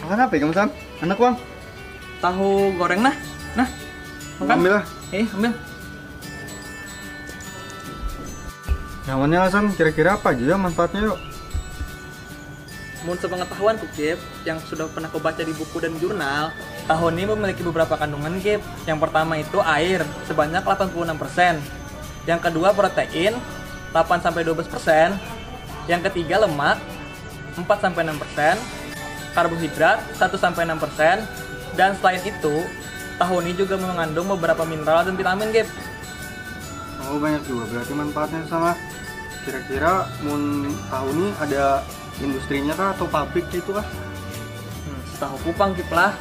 Makan apa ya kamu Sam? Anak bang? Tahu goreng nah. Nah, makan. Ambil lah. Ambil. Namanya lah Sam, kira-kira apa aja ya manfaatnya yuk? Menurut sepengetahuan Kip, yang sudah pernah kau baca di buku dan jurnal, tahu ini memiliki beberapa kandungan Kip. Yang pertama itu air sebanyak 86%. Yang kedua protein 8-12%. Yang ketiga lemak 4-6%. Karbohidrat 1-6%. Dan selain itu, tahu ini juga mengandung beberapa mineral dan vitamin Kip. Oh banyak juga berarti manfaatnya sama. Kira-kira tahu ini ada industrinya kah atau pabrik gitu kah? Tahu kupang Kip lah.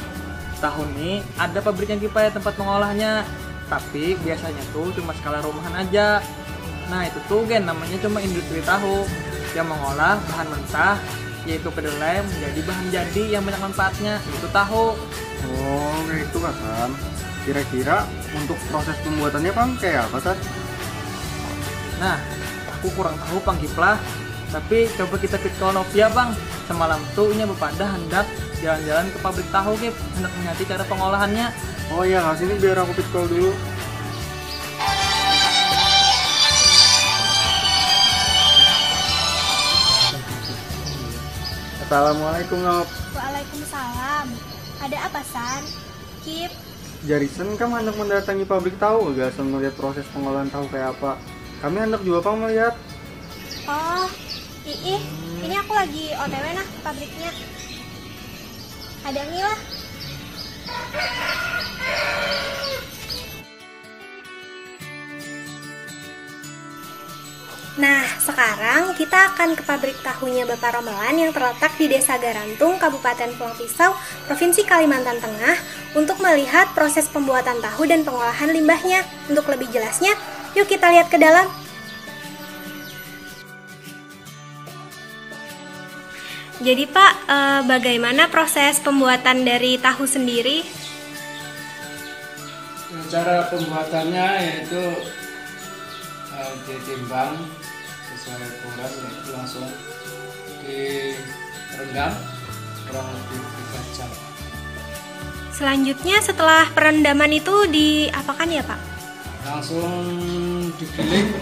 Tahu ini ada pabriknya Kip ya, tempat mengolahnya. Tapi biasanya tuh cuma skala rumahan aja. Nah itu tuh namanya cuma industri tahu yang mengolah bahan mentah, yaitu kedelai menjadi bahan jadi yang banyak manfaatnya, itu tahu. Oh kayak itu kah Sam? Kira-kira untuk proses pembuatannya bang kayak apa Sam? Nah aku kurang tahu Pang Kip lah. Tapi coba kita ke Novia bang. Semalam tuh Nya Bepada hendak jalan-jalan ke pabrik tahu Kip, hendak melihat cara pengolahannya. Oh iya nggak sini biar aku pitcall dulu. Assalamualaikum Ngop. Waalaikumsalam. Ada apa San? Kip, Jarisen kamu hendak mendatangi pabrik tahu gak asal melihat proses pengolahan tahu kayak apa? Kami hendak juga Pak melihat. oh ini aku lagi OTW nah ke pabriknya. Ada Mila. Nah, sekarang kita akan ke pabrik tahunya Bapak Romelan yang terletak di Desa Garantung, Kabupaten Pulang Pisau, Provinsi Kalimantan Tengah, untuk melihat proses pembuatan tahu dan pengolahan limbahnya. Untuk lebih jelasnya, yuk kita lihat ke dalam. Jadi Pak, bagaimana proses pembuatan dari tahu sendiri? Cara pembuatannya yaitu ditimbang sesuai ukuran, yaitu langsung direndam kurang lebih 3 jam. Selanjutnya setelah perendaman itu diapakan ya Pak? Langsung digiling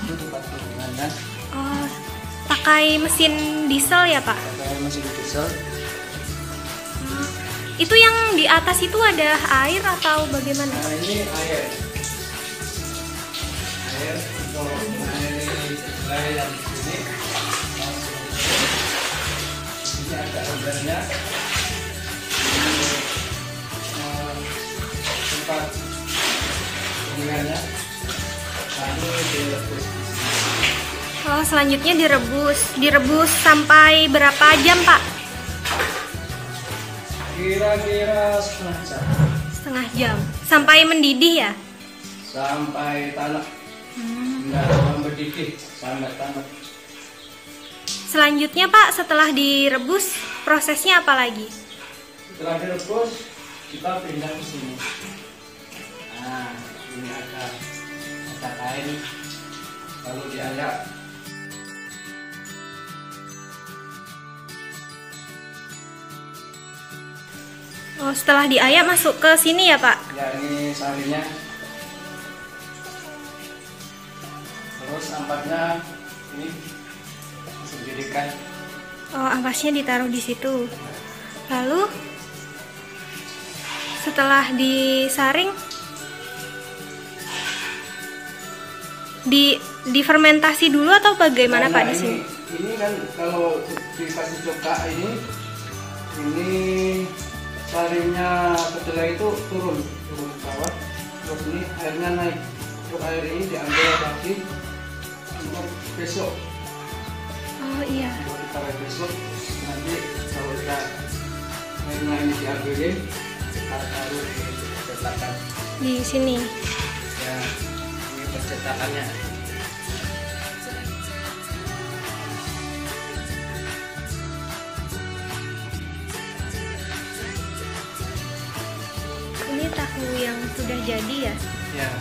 itu tempat penggilingannya. Oh, pakai mesin diesel ya Pak? Pakai mesin diesel. Itu yang di atas itu ada air atau bagaimana? Nah ini air untuk mengairi kedelai yang di sini. Ini ada embernya. Ini tempat penggilingannya. Lalu direbus di sini. Oh, selanjutnya direbus sampai berapa jam Pak? Kira-kira setengah jam. Setengah jam. Sampai mendidih ya? Sampai tanak. Enggak mendidih sampai tanak. Selanjutnya Pak, setelah direbus, prosesnya apa lagi? Setelah direbus, kita pindah ke sini. Nah, ini ada kain, lalu diayak. Oh, setelah diayak masuk ke sini ya Pak? Ya, ini sarinya. Terus ampasnya ini disendirikan. Oh, ampasnya ditaruh di situ. Lalu setelah disaring, difermentasi dulu atau bagaimana Pak di sini? Ini kan kalau dikasih coka ini sarinya kedelai itu turun ke bawah. Terus ini airnya naik. Terus air ini diambil lagi untuk besok. Oh iya. Untuk ditaruh besok. Nanti kalau kita airnya ini diambilin, kita taruh di cetakan. Di sini. Ya, ini percetakannya. Ini tahu yang sudah jadi ya? Ya.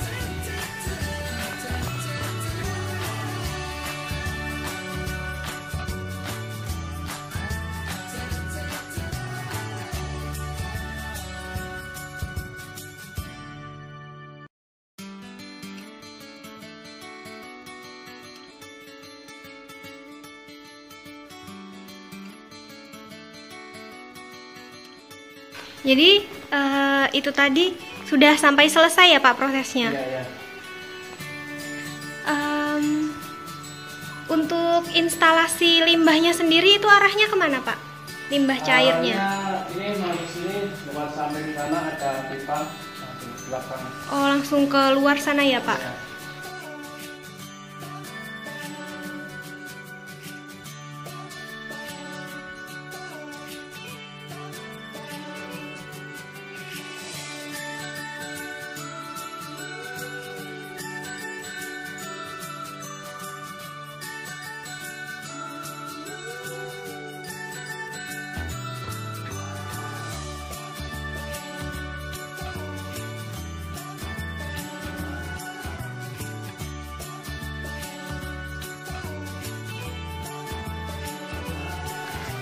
Jadi itu tadi sudah sampai selesai ya Pak prosesnya? Iya. Untuk instalasi limbahnya sendiri itu arahnya kemana Pak? Limbah cairnya? Ini masuk sini, buat sampai di sana ada pipa langsung ke belakang. Oh, langsung ke luar sana ya Pak? Ya.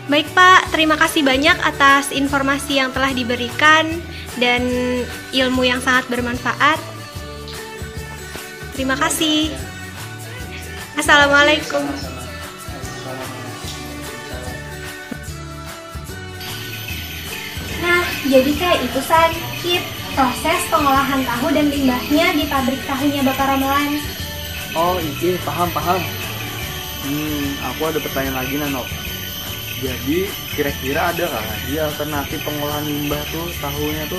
Baik Pak, terima kasih banyak atas informasi yang telah diberikan dan ilmu yang sangat bermanfaat. Terima kasih. Assalamualaikum. Nah, jadi kayak itu San, Kip, proses pengolahan tahu dan limbahnya di pabrik tahunya Bapak Romelan. Oh iya, paham. Aku ada pertanyaan lagi Nano. Jadi kira-kira ada nggak dia alternatif pengolahan limbah tuh tahunya tuh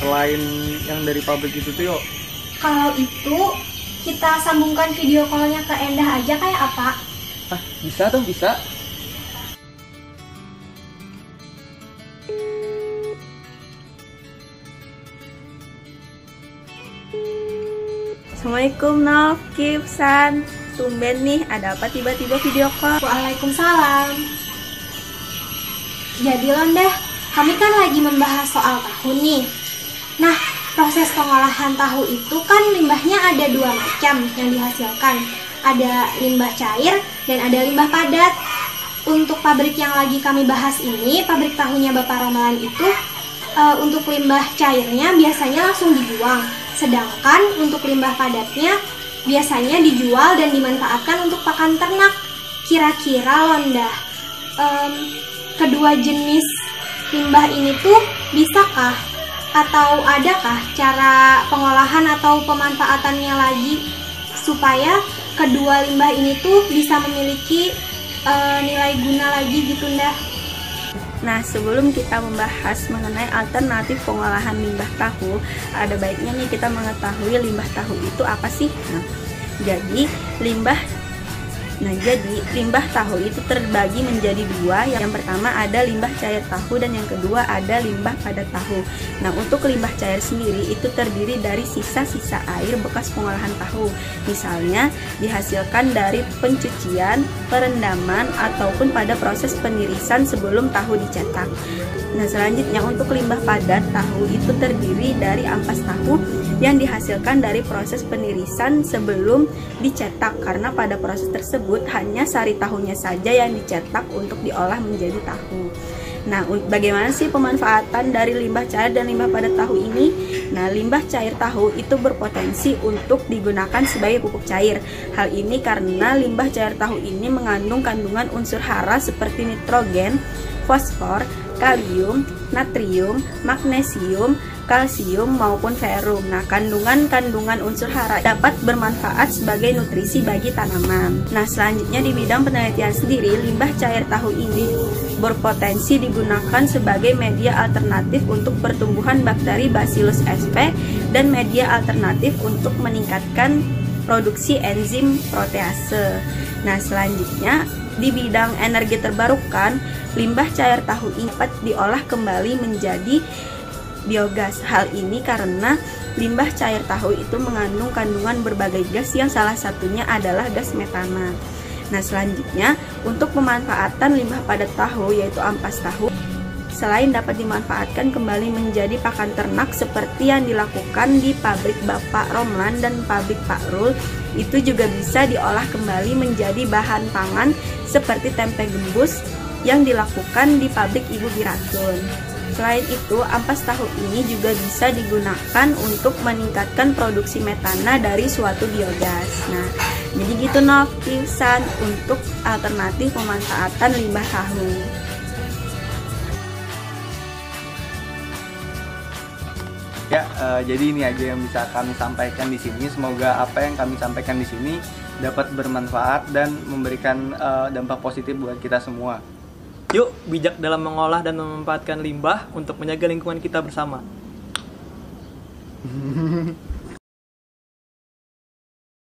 selain yang dari pabrik itu tuh yuk? Kalau itu kita sambungkan video call-nya ke Endah aja kayak apa? Bisa tuh, bisa. Assalamualaikum Nov, Kip, San. Tumben nih, ada apa tiba-tiba video call? Waalaikumsalam. Jadi Londah, kami kan lagi membahas soal tahu nih. Nah, proses pengolahan tahu itu kan limbahnya ada dua macam yang dihasilkan. Ada limbah cair dan ada limbah padat. Untuk pabrik yang lagi kami bahas ini, pabrik tahunya Bapak Romelan itu, untuk limbah cairnya biasanya langsung dibuang. Sedangkan untuk limbah padatnya biasanya dijual dan dimanfaatkan untuk pakan ternak. Kira-kira Londah, kedua jenis limbah ini tuh bisakah atau adakah cara pengolahan atau pemanfaatannya lagi supaya kedua limbah ini tuh bisa memiliki nilai guna lagi gitu Ndah? Nah, sebelum kita membahas mengenai alternatif pengolahan limbah tahu, ada baiknya nih kita mengetahui limbah tahu itu apa sih? Jadi limbah tahu itu terbagi menjadi dua. Yang pertama ada limbah cair tahu dan yang kedua ada limbah padat tahu. Nah, untuk limbah cair sendiri itu terdiri dari sisa-sisa air bekas pengolahan tahu. Misalnya dihasilkan dari pencucian, perendaman ataupun pada proses penirisan sebelum tahu dicetak. Nah, selanjutnya untuk limbah padat tahu itu terdiri dari ampas tahu yang dihasilkan dari proses penirisan sebelum dicetak, karena pada proses tersebut hanya sari tahunya saja yang dicetak untuk diolah menjadi tahu. Nah, bagaimana sih pemanfaatan dari limbah cair dan limbah padat tahu ini? Nah, limbah cair tahu itu berpotensi untuk digunakan sebagai pupuk cair. Hal ini karena limbah cair tahu ini mengandung kandungan unsur hara seperti nitrogen, fosfor, kalium, natrium, magnesium, kalsium maupun ferrum. Nah, kandungan unsur hara dapat bermanfaat sebagai nutrisi bagi tanaman. Nah, selanjutnya di bidang penelitian sendiri, limbah cair tahu ini berpotensi digunakan sebagai media alternatif untuk pertumbuhan bakteri Bacillus sp dan media alternatif untuk meningkatkan produksi enzim protease. Nah, selanjutnya di bidang energi terbarukan, limbah cair tahu ini dapat diolah kembali menjadi biogas. Hal ini karena limbah cair tahu itu mengandung kandungan berbagai gas yang salah satunya adalah gas metana. Nah, selanjutnya untuk pemanfaatan limbah padat tahu yaitu ampas tahu, selain dapat dimanfaatkan kembali menjadi pakan ternak seperti yang dilakukan di pabrik Bapak Romelan dan pabrik Pak Rul, itu juga bisa diolah kembali menjadi bahan pangan seperti tempe gembus yang dilakukan di pabrik Ibu Biratun. Selain itu, ampas tahu ini juga bisa digunakan untuk meningkatkan produksi metana dari suatu biogas. Nah, jadi gitu Nov, San, untuk alternatif pemanfaatan limbah tahu. Jadi ini aja yang bisa kami sampaikan di sini. Semoga apa yang kami sampaikan di sini dapat bermanfaat dan memberikan dampak positif buat kita semua. Yuk bijak dalam mengolah dan memanfaatkan limbah untuk menjaga lingkungan kita bersama.